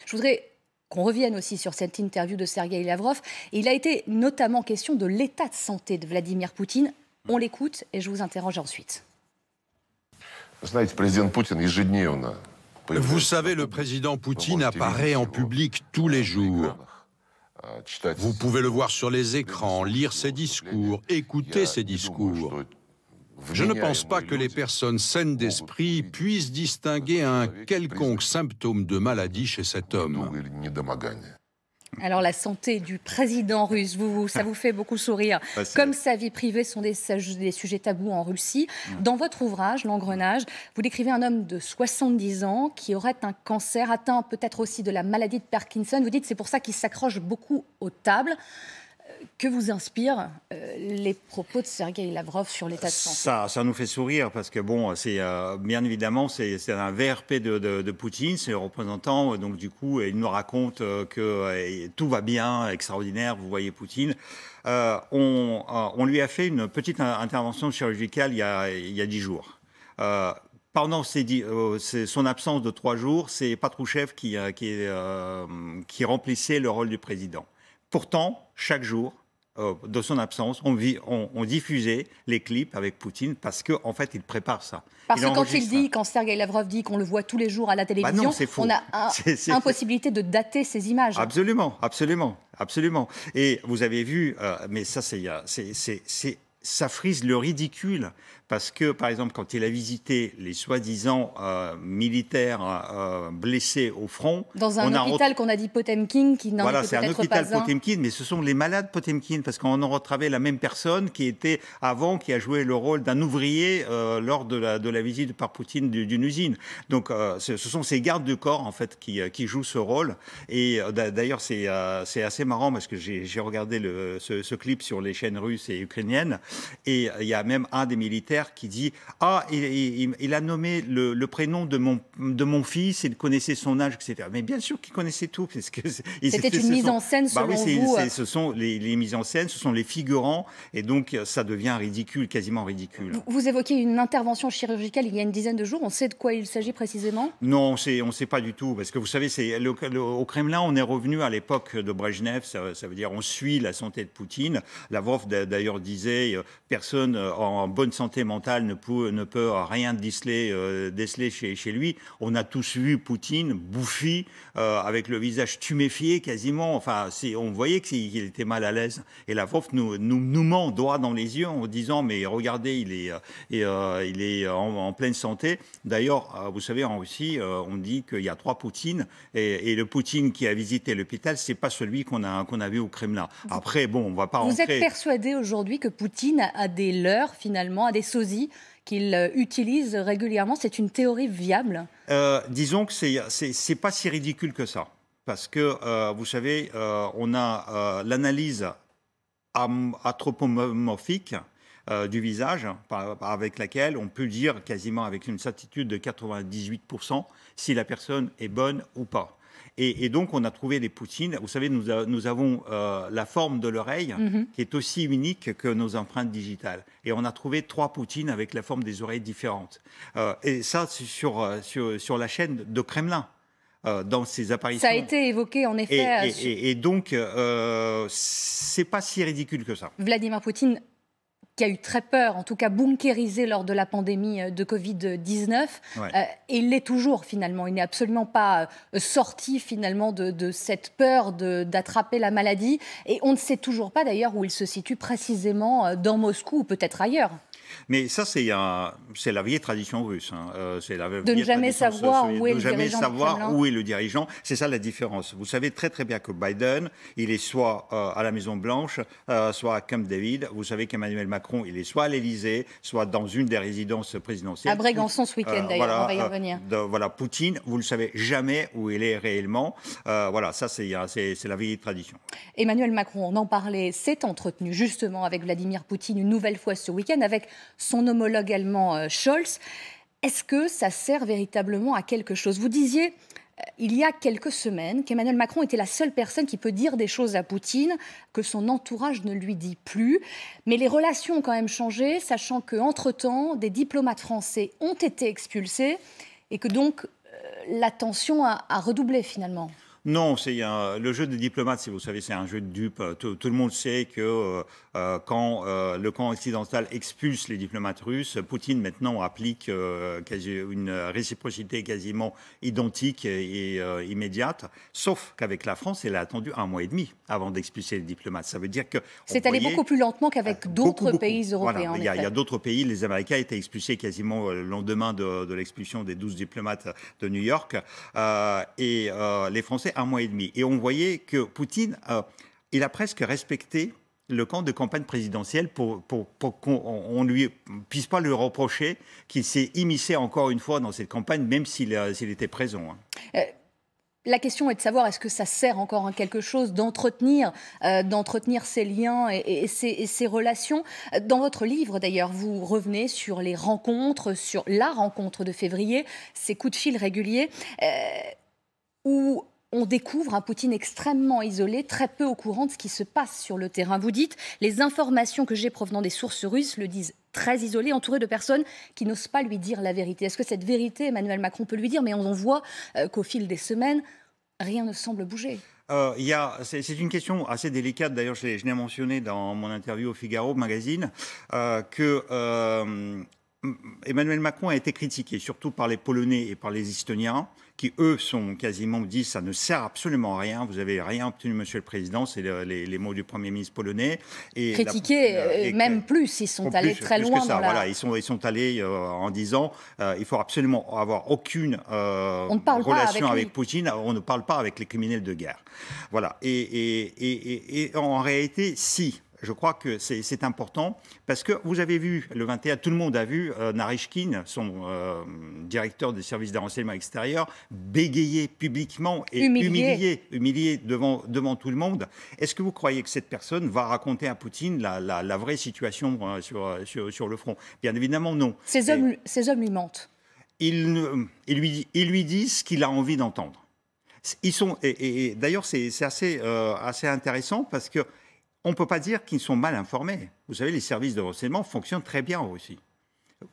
Je voudrais qu'on revienne aussi sur cette interview de Sergueï Lavrov. Et il a été notamment question de l'état de santé de Vladimir Poutine. On l'écoute et je vous interroge ensuite. Vous savez, le président Poutine apparaît en public tous les jours. Vous pouvez le voir sur les écrans, lire ses discours, écouter ses discours. Je ne pense pas que les personnes saines d'esprit puissent distinguer un quelconque symptôme de maladie chez cet homme. Alors la santé du président russe, ça vous fait beaucoup sourire. Comme sa vie privée sont des sujets tabous en Russie. Dans votre ouvrage, L'Engrenage, vous décrivez un homme de 70 ans qui aurait un cancer, atteint peut-être aussi de la maladie de Parkinson. Vous dites que c'est pour ça qu'il s'accroche beaucoup aux tables. Que vous inspirent les propos de Sergueï Lavrov sur l'état de santé? Ça nous fait sourire parce que, bon, bien évidemment, c'est un VRP de Poutine, c'est le représentant. Donc, du coup, il nous raconte que tout va bien, extraordinaire, vous voyez Poutine. On lui a fait une petite intervention chirurgicale il y a 10 jours. Pendant son absence de 3 jours, c'est Patrouchev qui remplissait le rôle du président. Pourtant, chaque jour de son absence, on diffusait les clips avec Poutine parce qu'en fait, il prépare ça. Parce que quand Sergueï Lavrov dit qu'on le voit tous les jours à la télévision, on a impossibilité de dater ces images. Absolument, absolument, absolument. Et vous avez vu, mais ça, ça frise le ridicule. Parce que, par exemple, quand il a visité les soi-disant militaires blessés au front... Dans un hôpital qu'on a dit Potemkin, qui n'en était peut-être pas un. Voilà, c'est un hôpital Potemkin, mais ce sont les malades Potemkin, parce qu'on a retrouvé la même personne qui était avant, qui a joué le rôle d'un ouvrier lors de la visite par Poutine d'une usine. Donc, ce sont ces gardes de corps, en fait, qui jouent ce rôle. Et d'ailleurs, c'est assez marrant, parce que j'ai regardé ce clip sur les chaînes russes et ukrainiennes, et il y a même un des militaires qui dit « Ah, il a nommé le prénom de mon fils, il connaissait son âge, etc. » Mais bien sûr qu'il connaissait tout. C'était une mise en scène, selon vous. Ce sont les mises en scène, ce sont les figurants, et donc ça devient ridicule, quasiment ridicule. Vous évoquez une intervention chirurgicale il y a une dizaine de jours. On sait de quoi il s'agit précisément? Non, on ne sait pas du tout, parce que vous savez, au Kremlin, on est revenu à l'époque de Brejnev, ça veut dire on suit la santé de Poutine. Lavrov d'ailleurs disait personne en bonne santé mentale ne peut rien déceler chez lui. On a tous vu Poutine bouffi, avec le visage tuméfié quasiment. Enfin, on voyait qu'il était mal à l'aise. Et Lavrov nous ment droit dans les yeux en disant mais regardez, il est en pleine santé. D'ailleurs, vous savez, en Russie, on dit qu'il y a 3 Poutines, et le Poutine qui a visité l'hôpital, c'est pas celui qu'on a vu au Kremlin. Après, bon, on va pas rentrer. Vous êtes persuadé aujourd'hui que Poutine a des leurres, finalement, a des sosies qu'il utilise régulièrement? C'est une théorie viable? Disons que c'est pas si ridicule que ça. Parce que, vous savez, on a l'analyse anthropomorphique du visage, avec laquelle on peut dire quasiment avec une certitude de 98% si la personne est bonne ou pas. Et donc, on a trouvé des Poutines. Vous savez, nous avons la forme de l'oreille qui est aussi unique que nos empreintes digitales. Et on a trouvé 3 Poutines avec la forme des oreilles différentes. Et ça, sur la chaîne de Kremlin. Dans ces apparitions. Ça a été évoqué, en effet. Et donc, c'est pas si ridicule que ça. Vladimir Poutine, qui a eu très peur, en tout cas bunkérisé lors de la pandémie de Covid-19. Ouais. Et il l'est toujours, finalement. Il n'est absolument pas sorti, finalement, de cette peur d'attraper la maladie. Et on ne sait toujours pas, d'ailleurs, où il se situe précisément dans Moscou ou peut-être ailleurs. Mais ça, c'est la vieille tradition russe. Hein. De ne jamais savoir où est le dirigeant. Où est le dirigeant. C'est ça la différence. Vous savez très très bien que Biden, il est soit à la Maison-Blanche, soit à Camp David. Vous savez qu'Emmanuel Macron, il est soit à l'Élysée, soit dans une des résidences présidentielles. À Brégançon ce week-end, d'ailleurs, on va y revenir. Voilà, Poutine, vous ne le savez jamais où il est réellement. Voilà, ça, c'est la vieille tradition. Emmanuel Macron, on en parlait, s'est entretenu justement avec Vladimir Poutine une nouvelle fois ce week-end, avec son homologue allemand Scholz. Est-ce que ça sert véritablement à quelque chose? Vous disiez, il y a quelques semaines, qu'Emmanuel Macron était la seule personne qui peut dire des choses à Poutine que son entourage ne lui dit plus. Mais les relations ont quand même changé, sachant qu'entre-temps, des diplomates français ont été expulsés et que donc la tension a redoublé finalement. Non, le jeu des diplomates, si vous savez, c'est un jeu de dupes. Tout le monde sait que quand le camp occidental expulse les diplomates russes, Poutine maintenant applique une réciprocité quasiment identique et immédiate, sauf qu'avec la France, elle a attendu 1 mois et demi avant d'expulser les diplomates. Ça veut dire que... C'est allé beaucoup plus lentement qu'avec d'autres pays européens. Voilà, il y a d'autres pays. Les Américains étaient expulsés quasiment le lendemain de l'expulsion des 12 diplomates de New York. Et les Français, 1 mois et demi. Et on voyait que Poutine, il a presque respecté le camp de campagne présidentielle pour qu'on ne lui puisse pas lui reprocher qu'il s'est immiscé encore une fois dans cette campagne, même s'il était présent. La question est de savoir, est-ce que ça sert encore à quelque chose d'entretenir ces liens et ces relations? Dans votre livre, d'ailleurs, vous revenez sur les rencontres, sur la rencontre de février, ces coups de fil réguliers, où on découvre un Poutine extrêmement isolé, très peu au courant de ce qui se passe sur le terrain. Vous dites, les informations que j'ai provenant des sources russes le disent très isolé, entouré de personnes qui n'osent pas lui dire la vérité. Est-ce que cette vérité, Emmanuel Macron peut lui dire? Mais on voit qu'au fil des semaines, rien ne semble bouger. C'est une question assez délicate, d'ailleurs je l'ai mentionné dans mon interview au Figaro magazine, que Emmanuel Macron a été critiqué, surtout par les Polonais et par les Estoniens, qui eux sont quasiment disent ça ne sert absolument à rien, vous n'avez rien obtenu, Monsieur le Président, c'est les mots du Premier ministre polonais. Et critiqués, même plus, ils sont allés très loin dans la... Voilà, ils sont allés en disant il faut absolument avoir aucune relation avec Poutine, on ne parle pas avec les criminels de guerre. Voilà, et en réalité, si. Je crois que c'est important parce que vous avez vu, le 21, tout le monde a vu Naryshkin, son directeur des services de renseignement extérieur, bégayer publiquement et humilier devant tout le monde. Est-ce que vous croyez que cette personne va raconter à Poutine la vraie situation sur le front? Bien évidemment, non. Ces hommes lui mentent. Ils lui disent ce qu'il a envie d'entendre. Et d'ailleurs, c'est assez intéressant parce que on ne peut pas dire qu'ils sont mal informés. Vous savez, les services de renseignement fonctionnent très bien en Russie.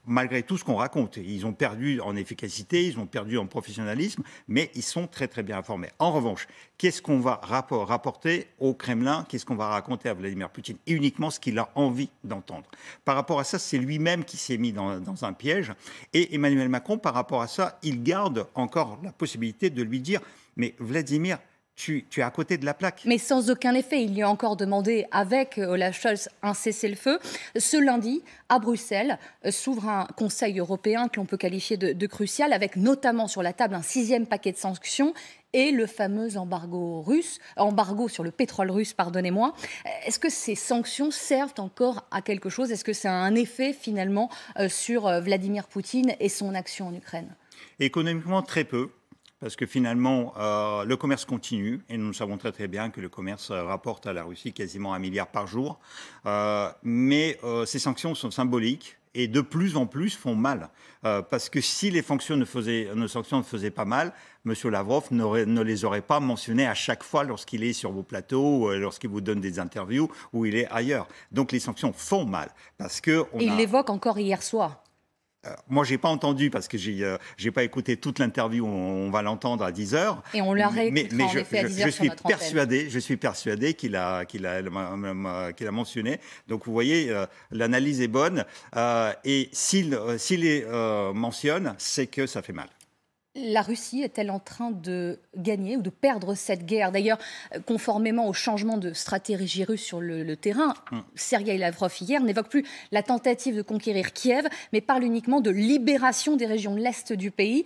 Malgré tout ce qu'on raconte. Ils ont perdu en efficacité, ils ont perdu en professionnalisme, mais ils sont très très bien informés. En revanche, qu'est-ce qu'on va rapporter au Kremlin? Qu'est-ce qu'on va raconter à Vladimir Poutine? Et uniquement ce qu'il a envie d'entendre. Par rapport à ça, c'est lui-même qui s'est mis dans un piège. Et Emmanuel Macron, par rapport à ça, il garde encore la possibilité de lui dire « Mais Vladimir, tu es à côté de la plaque. » Mais sans aucun effet. Il lui a encore demandé, avec Olaf Scholz, un cessez-le-feu. Ce lundi, à Bruxelles, s'ouvre un Conseil européen que l'on peut qualifier de crucial, avec notamment sur la table un 6e paquet de sanctions et le fameux embargo sur le pétrole russe, pardonnez-moi. Est-ce que ces sanctions servent encore à quelque chose? Est-ce que ça a un effet, finalement, sur Vladimir Poutine et son action en Ukraine? Économiquement, très peu. Parce que finalement, le commerce continue, et nous savons très très bien que le commerce rapporte à la Russie quasiment 1 milliard par jour. Mais ces sanctions sont symboliques et de plus en plus font mal. Parce que si les sanctions ne faisaient pas mal, M. Lavrov ne les aurait pas mentionnées à chaque fois lorsqu'il est sur vos plateaux, lorsqu'il vous donne des interviews, ou il est ailleurs. Donc les sanctions font mal. Il l'évoque encore hier soir. Moi, je n'ai pas entendu parce que je n'ai pas écouté toute l'interview. On va l'entendre à 10h. Et on la réécoutera en effet à 10h sur notre antenne. Je suis persuadé qu'il a mentionné. Donc, vous voyez, l'analyse est bonne. Et s'il les mentionne, c'est que ça fait mal. La Russie est-elle en train de gagner ou de perdre cette guerre? D'ailleurs, conformément au changement de stratégie russe sur le terrain, Sergueï Lavrov, hier, n'évoque plus la tentative de conquérir Kiev, mais parle uniquement de libération des régions de l'Est du pays.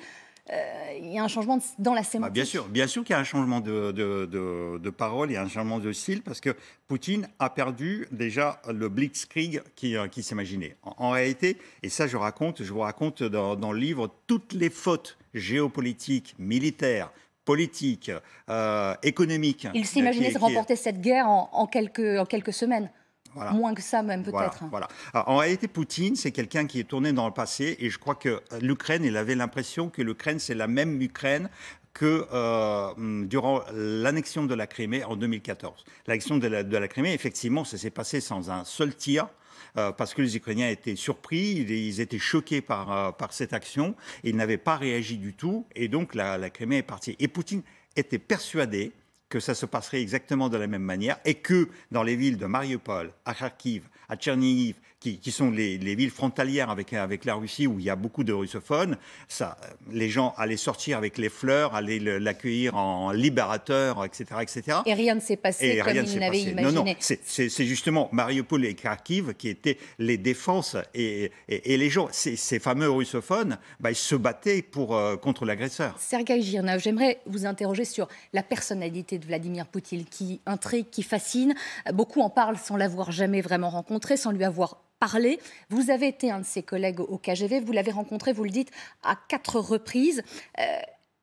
Il y a un changement dans la sémantique. Bien sûr qu'il y a un changement de parole, il y a un changement de style, parce que Poutine a perdu déjà le blitzkrieg qui s'imaginait. En réalité, et ça je vous raconte dans le livre, toutes les fautes géopolitiques, militaires, politiques, économiques. Il s'imaginait remporter cette guerre en quelques semaines. Voilà. Moins que ça même peut-être. Voilà. En réalité, Poutine, c'est quelqu'un qui est tourné dans le passé et je crois que l'Ukraine, il avait l'impression que l'Ukraine, c'est la même Ukraine que durant l'annexion de la Crimée en 2014. L'annexion de la Crimée, effectivement, ça s'est passé sans un seul tir. Parce que les Ukrainiens étaient surpris, ils étaient choqués par cette action, et ils n'avaient pas réagi du tout, et donc la Crimée est partie. Et Poutine était persuadé que ça se passerait exactement de la même manière et que dans les villes de Mariupol, à Kharkiv, à Tchernihiv, qui sont les villes frontalières avec la Russie où il y a beaucoup de russophones, les gens allaient sortir avec les fleurs, allaient l'accueillir en libérateur, etc., etc. Et rien ne s'est passé comme ils l'avaient imaginé. Non, c'est justement Mariupol et Kharkiv qui étaient les défenses et les gens, ces fameux russophones, ils se battaient contre l'agresseur. Sergueï Girnov, j'aimerais vous interroger sur la personnalité de Vladimir Poutine qui intrigue, qui fascine. Beaucoup en parlent sans l'avoir jamais vraiment rencontré, sans lui avoir parlé. Vous avez été un de ses collègues au KGB, vous l'avez rencontré, vous le dites, à 4 reprises.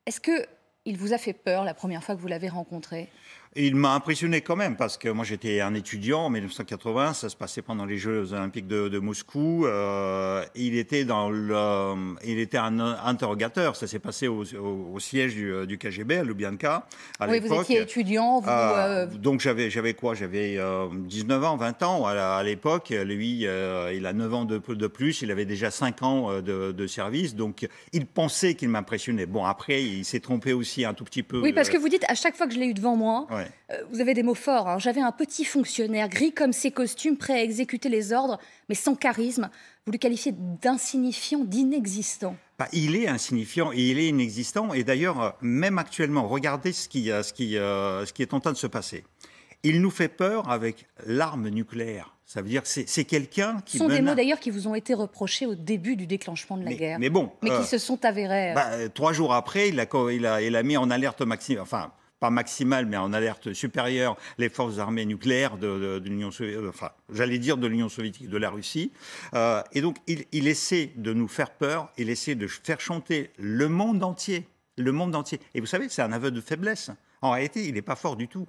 Est-ce qu'il vous a fait peur la première fois que vous l'avez rencontré ? Il m'a impressionné quand même, parce que moi j'étais un étudiant en 1980, ça se passait pendant les Jeux Olympiques de Moscou. Il était un interrogateur, ça s'est passé au siège du KGB à Lubyanka. Oui, vous étiez étudiant. Donc j'avais quoi ? J'avais 19 ans, 20 ans à l'époque. Lui, il a 9 ans de plus, il avait déjà 5 ans de service, donc il pensait qu'il m'impressionnait. Bon, après, il s'est trompé aussi un tout petit peu. Oui, parce que vous dites, à chaque fois que je l'ai eu devant moi, ouais. Vous avez des mots forts. Hein. J'avais un petit fonctionnaire, gris comme ses costumes, prêt à exécuter les ordres, mais sans charisme. Vous le qualifiez d'insignifiant, d'inexistant. Il est insignifiant et il est inexistant. Et d'ailleurs, même actuellement, regardez ce qui est en train de se passer. Il nous fait peur avec l'arme nucléaire. Ça veut dire que c'est quelqu'un qui... Ce sont des mots d'ailleurs qui vous ont été reprochés au début du déclenchement de la guerre. Mais bon... Mais qui se sont avérés... 3 jours après, il a mis en alerte maximale... Enfin, pas maximale, mais en alerte supérieure, les forces armées nucléaires de l'Union soviétique, enfin, j'allais dire de l'Union soviétique, de la Russie. Et donc, il essaie de nous faire peur, il essaie de faire chanter le monde entier. Le monde entier. Et vous savez, c'est un aveu de faiblesse. En réalité, il n'est pas fort du tout.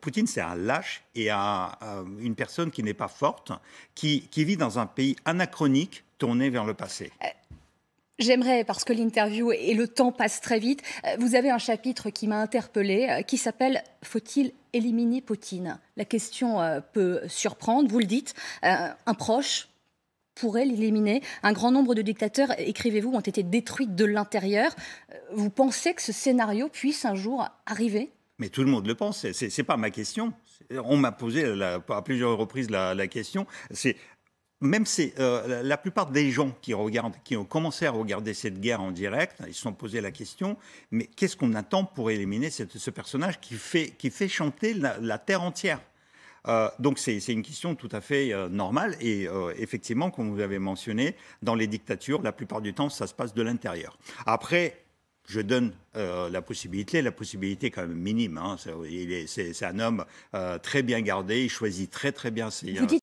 Poutine, c'est un lâche et une personne qui n'est pas forte, qui vit dans un pays anachronique, tourné vers le passé. J'aimerais, parce que l'interview et le temps passent très vite, vous avez un chapitre qui m'a interpellée, qui s'appelle « Faut-il éliminer Poutine ?» La question peut surprendre, vous le dites, un proche pourrait l'éliminer. Un grand nombre de dictateurs, écrivez-vous, ont été détruits de l'intérieur. Vous pensez que ce scénario puisse un jour arriver ? Mais tout le monde le pense, c'est pas ma question. On m'a posé à plusieurs reprises la question. Même la plupart des gens qui ont commencé à regarder cette guerre en direct, ils se sont posé la question, mais qu'est-ce qu'on attend pour éliminer ce personnage qui fait chanter la terre entière ? Donc c'est une question tout à fait normale et effectivement, comme vous avez mentionné, dans les dictatures, la plupart du temps, ça se passe de l'intérieur. Après, je donne la possibilité quand même minime. Hein. C'est un homme très bien gardé, il choisit très très bien ses...